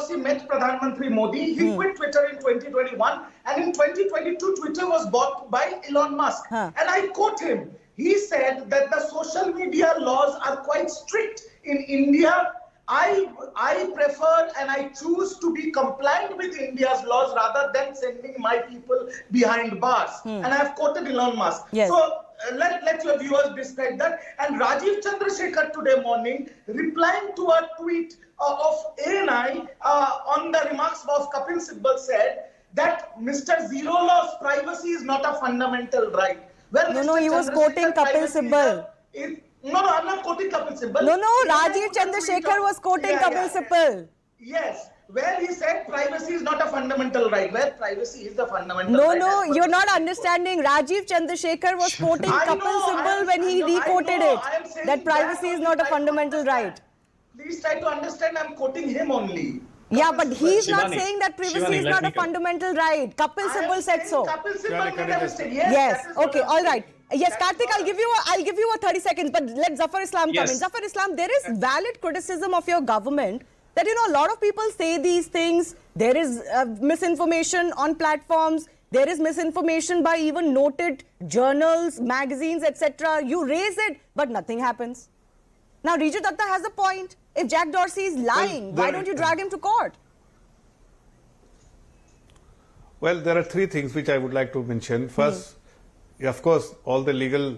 Dorsey met Pradhan Mantri Modi. He quit Twitter in 2021, and in 2022, Twitter was bought by Elon Musk. And I quote him. He said that the social media laws are quite strict in India. I prefer and I choose to be compliant with India's laws rather than sending my people behind bars. And I have quoted Elon Musk. Yes. So let your viewers describe that. And Rajiv Chandrasekhar today morning, replying to a tweet of ANI on the remarks of Kapil Sibal, said that Mr. Zero Law's privacy is not a fundamental right. Well, no, he was quoting Kapil Sibal. No, I'm not quoting Kapil Sibal. No, Rajiv Chandrasekhar was quoting Kapil Sibal. Yes, where he said privacy is not a fundamental right, where privacy is the fundamental right. No, you're not understanding. Rajiv Chandrasekhar was quoting Kapil Sibal when he re-quoted it, that privacy is not a fundamental right. Please try to understand, I'm quoting him only. Yeah, but he's not saying that privacy is not a fundamental right. Kapil Sibal said so. Kapil Sibal never said. Yes, okay, all right. Yes, Karthik, I'll give you a 30 seconds, but let Zafar Islam come in. Zafar Islam, there is valid criticism of your government that, a lot of people say these things. There is misinformation on platforms. There is misinformation by even noted journals, magazines, etc. You raise it, but nothing happens. Now, Riju Datta has a point. If Jack Dorsey is lying, why don't you drag him to court? Well, there are three things which I would like to mention. First, of course, all the legal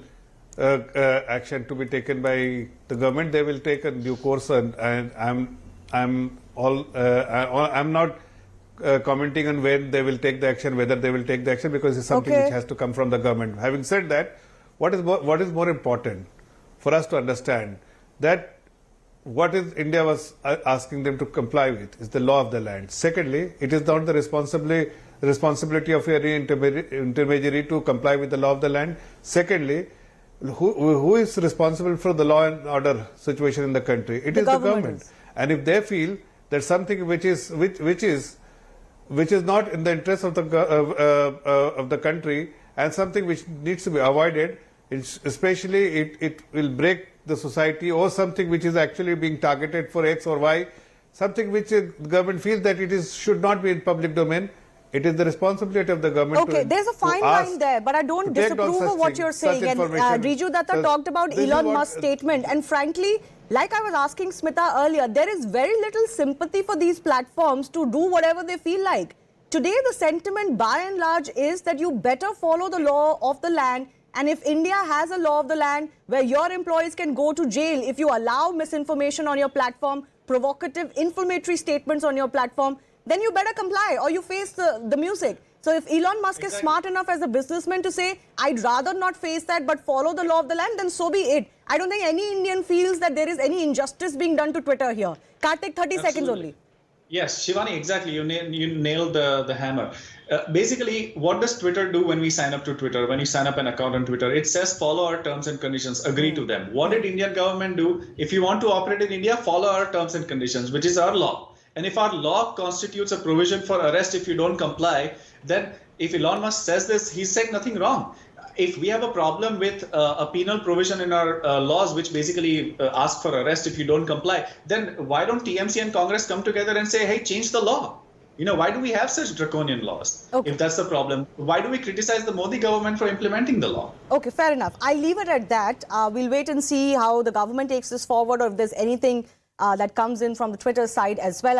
action to be taken by the government, they will take a due course, and I'm not commenting on when they will take the action, whether they will take the action, because it's something which has to come from the government. Having said that, what is more important for us to understand that what is India was asking them to comply with is the law of the land. Secondly, it is not the responsibility of any intermediary to comply with the law of the land. Secondly, who is responsible for the law and order situation in the country? It is the government. And if they feel that something which is not in the interest of the country and something which needs to be avoided, especially it will break the society, or something which is actually being targeted for X or Y, something which the government feels that should not be in public domain, it is the responsibility of the government. Okay, there's a fine line there, but I don't disapprove of what you're saying. And Riju Datta talked about Elon Musk's statement, and frankly, like I was asking Smita earlier, there is very little sympathy for these platforms to do whatever they feel like. Today, the sentiment by and large is that you better follow the law of the land. And if India has a law of the land where your employees can go to jail if you allow misinformation on your platform, provocative, inflammatory statements on your platform, then you better comply or you face the music. So if Elon Musk is smart enough as a businessman to say, I'd rather not face that but follow the law of the land, then so be it. I don't think any Indian feels that there is any injustice being done to Twitter here. Karthik, 30 seconds only. Yes, Shivani, exactly. You nailed the hammer. Basically, what does Twitter do when we sign up to Twitter? When you sign up an account on Twitter, it says follow our terms and conditions, agree to them. What did Indian government do? If you want to operate in India, follow our terms and conditions, which is our law. And if our law constitutes a provision for arrest if you don't comply, then if Elon Musk says this, he said nothing wrong. If we have a problem with a penal provision in our laws, which basically ask for arrest if you don't comply, then why don't TMC and Congress come together and say, hey, change the law? Why do we have such draconian laws? If that's the problem, why do we criticize the Modi government for implementing the law? Okay, fair enough. I'll leave it at that. We'll wait and see how the government takes this forward, or if there's anything that comes in from the Twitter side as well.